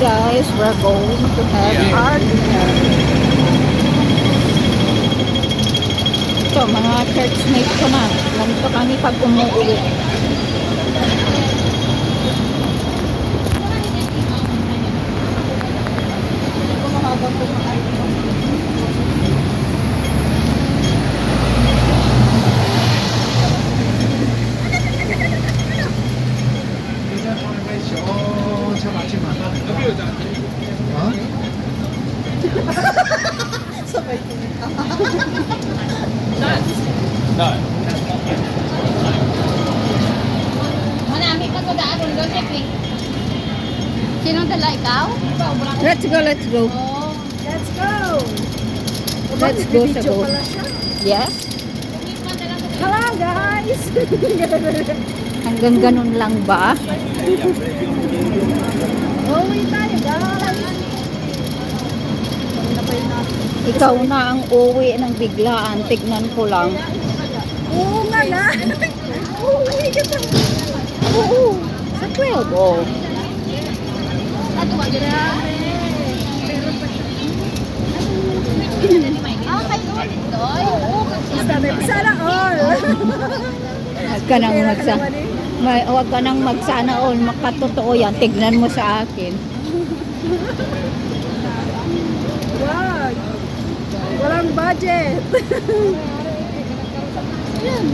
guys, we're going to have our dinner. Ito, mga churchmate ko na. Ganito kami pag umuwi. Sabay tumita. Manami pa ko daan doon sa pink. Sino dala ikaw? Let's go, let's go. Let's go! Let's go sa Video boat. pala siya. Yes? Hala guys! Hanggang ganun lang ba? Uwi tayo guys! Ikaw na ang uwi ng biglaan. Tignan ko lang. Oo nga na! Uwi ka pa! Oo. Sa 12. Oh. Ato wag Grabe! Pero pa Ah, kayo dito. Oo, sana all! Huwag ka nang huwag ka nang magsana all. Makatotoo yan. Tignan mo sa akin. Wag! Walang budget! Yan!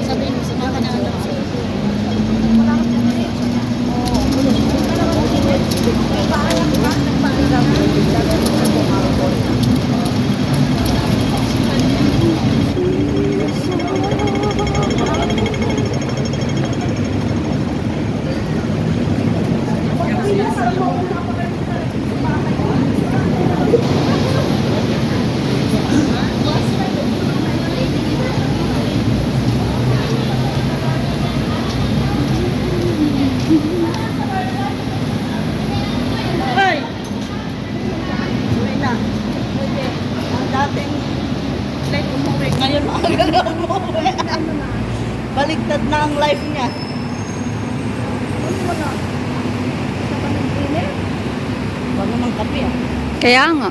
sabihin mo sa mga na Ay! Uwi na. Ang dating late umuwi. Ngayon maaga na umuwi. Baligtad na ang life niya. Wala ng kape ah. Kaya nga.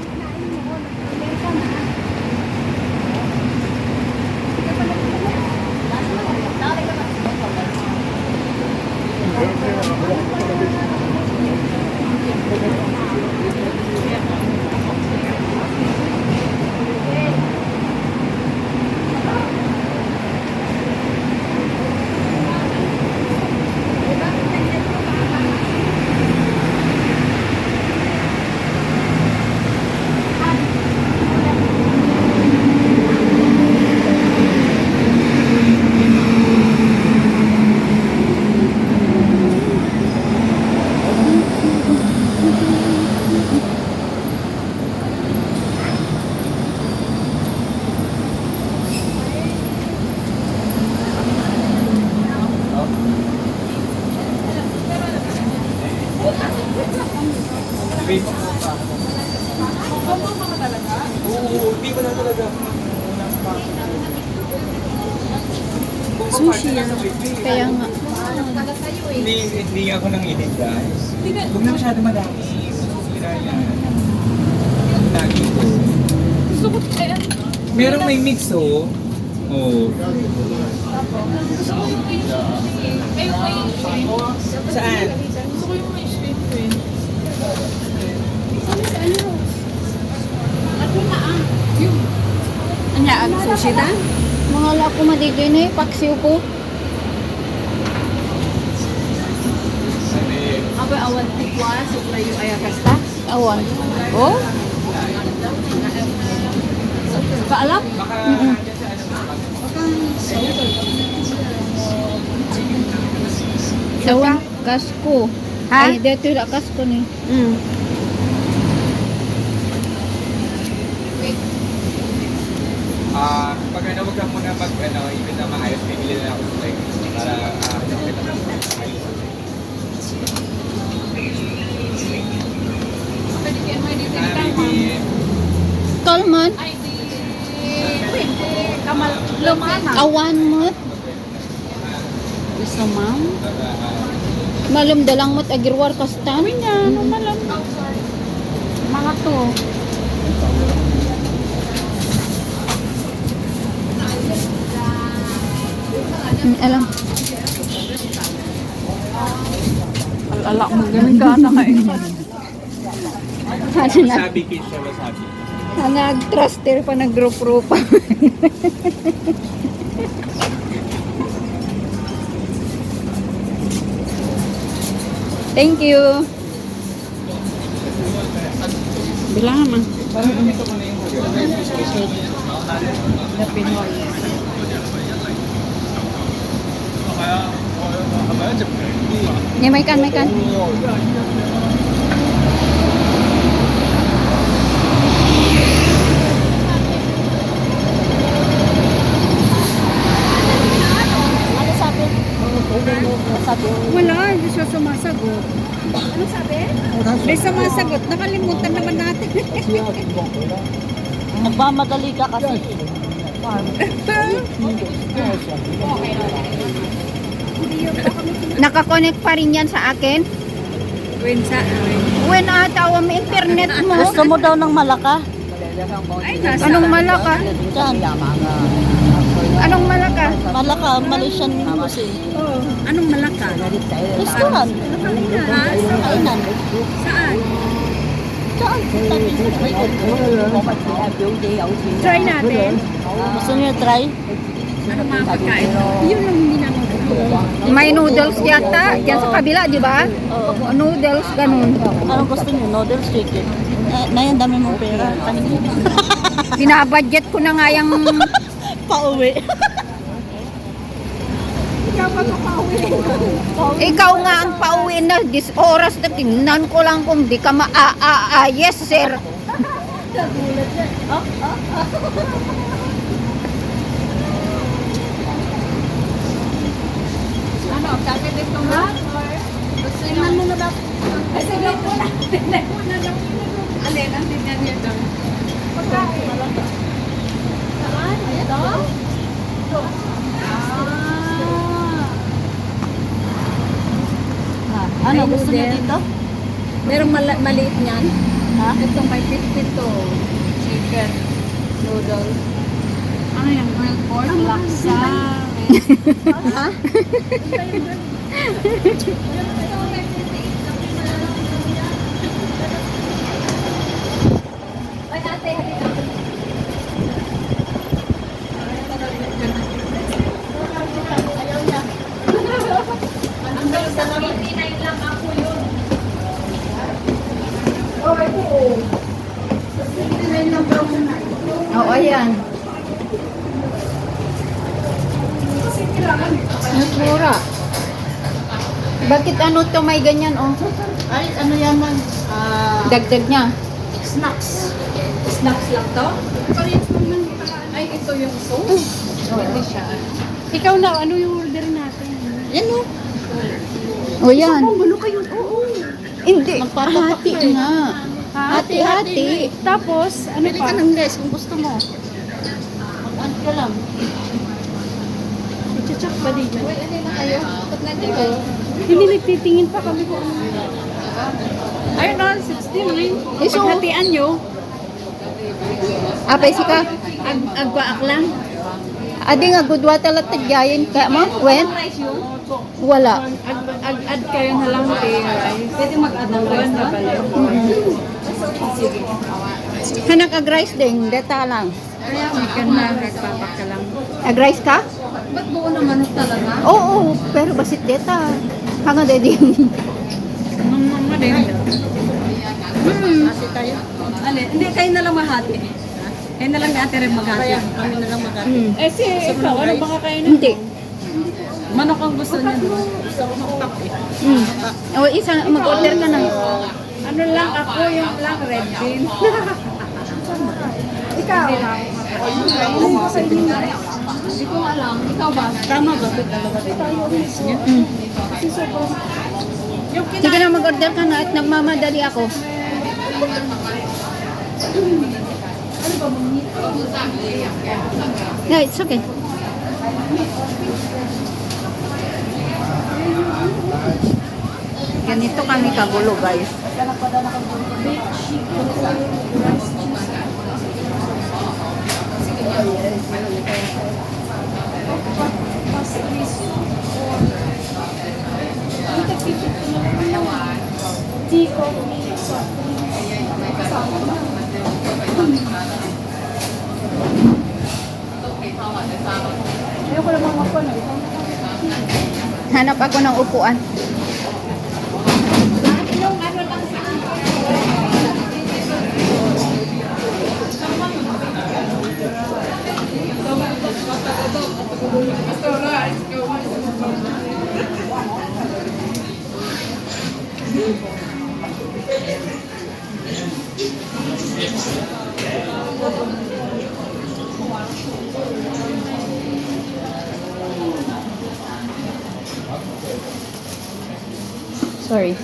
Sushi yan. Kaya nga. Hindi ako nang init guys. Huwag na masyado madami. Kinaya. Lagi ko. Gusto ko kaya. Merong may mix oh. Oh. Saan? Gusto ko yung may street food. Anya, ang sushi na? Mga lako madigay na yung paksiw ko. Aba awan tikwa so kayo ayakasta. Awan. Oh? Paalam? Sawan, kasko. Ha? Ay, dito yung kasko ni. Pag ano, wag ka muna mag ano, even na maayos, bibili na ako like para kita na ayos. Pwede kayo may dito Maybe Tolman. Ay di Awan mo't. Gusto, ma'am? Malam dalang mo't agirwar kastan. Uy nga, ano malam? Mga to. Alam. Alala mo, gamit ka na kayo. Ano na? Wasabi, Kisha, wasabi. Nag-truster pa, nag-group pa. Thank you. Bilangan man. Parang ito mo na yung The Pinoy. Yeah, may kan, may kan. Ano sabi? Wala, hindi siya sumasagot. Ano sabi? Hindi sumasagot. Nakalimutan naman natin. Nagmamadali ka kasi. Nakakonect pa rin yan sa akin. When saan? When atawa mo internet mo. Gusto mo daw ng malaka? Ay, nasa. Anong malaka? Diyan. Anong malaka? Malaka, Malaysian kasi. Oh, anong malaka? Restaurant. Ha? Kainan. Saan? Diyan. Try natin. Gusto niyo try? Anong mga pagkain? Yun lang hindi naman. May noodles yata. Yan sa kabila, di ba? Noodles, ganun. Anong gusto niyo? Noodles, chicken. Nayan, dami mong pera. Binabudget ko na nga yung... Pauwi. Ikaw nga ang pauwi na 10 oras na tingnan ko lang kung di ka yes sir. Ano, kakit ito ba? Tingnan mo na ba? Ay, sige po na. Tingnan mo na lang. Alin, ang tingnan niya doon. Pagkain. Saan? Ito? Ano, gusto niyo dito? Merong maliit niyan. Ha? Itong may 52. Chicken. Noodles. Ano yan? Grilled pork? Laksa. Ha? Ay, ate, halika. Ayaw niya. Hanggang sa 89 lang ako yun. Oh, ito oh. Sa 69 lang daw muna. Oo, ayan. Ang mura. Bakit ano to may ganyan oh? Ay, ano yan man? Dagdag niya. Snacks. Snacks lang to? Parehas naman pala. Ay, ito yung sauce. Hindi siya. Ikaw na, ano yung order natin? Yan o. O yan. Ano kayo? Oo. Hindi. Magpapapak Hati ka eh. nga. Hati-hati. Tapos, ano Pili pa? ka ng guys kung gusto mo. Mag-add ka lang. Ichachak ba dito? Uy, ano na kayo? Pag nandiyo. Hindi nagtitingin pa kami kung ano. Ayun na, 69. Iso. Paghatian nyo, Apay si ka. agwaak lang. Adi nga gudwa talat tagyayin ka mo? When? Wala. Ag-add kayo na lang kay rice. Pwede mag-add ng rice na pala. Hanak ag-rice din. Deta lang. Kaya may ka na, nagpapak ka lang. Ag-rice ka? Ba't buo naman talaga? Oo. Pero basit deta. Hanga dedi. Mama din. Kasi tayo. Hindi, kayo na lang mahati. Kayo na lang ni Ate Rem maghati. Kaya kami na lang mag-add. Eh si ikaw, ano ba kakainin? Hindi. Manok ang gusto niya. Gusto ko mag-pack eh. O isa mag-order ka na. Ano lang ako, yung lang red bean. Ikaw? Hindi ko alam. Ikaw ba? Tama ba? Talaga niya. Sige na mag-order ka na at nagmamadali ako. No, it's okay. Ganito kami kagulo, guys. Tea, coffee, soft ayoko lang mga po. Hanap ako ng upuan. Yung ano lang sa Sorry.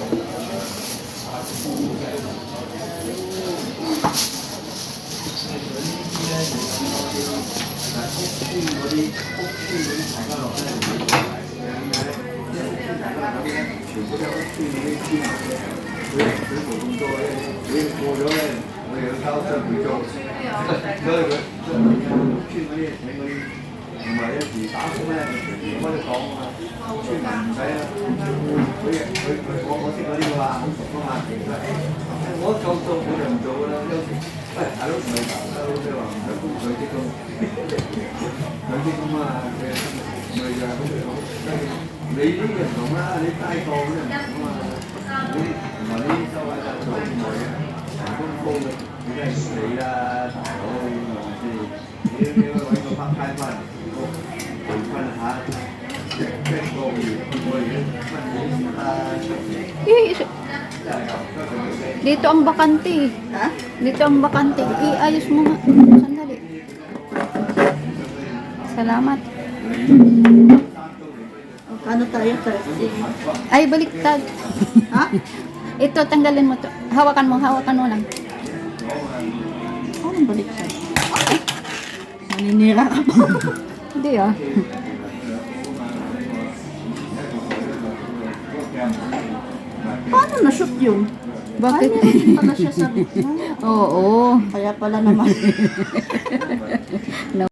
Eh, dito ang bakante. Ha? Dito ang bakante. Iayos mo nga. Sandali. Salamat. Ano tayo, Thursday? Ay, baliktad. Ha? Ito, tanggalin mo to. Hawakan mo lang. Anong balik siya? Maninira ka pa. Hindi ah. Paano na-shoot yun? Bakit? Ay, pala siya sa bitna. Oo. Kaya pala naman. No.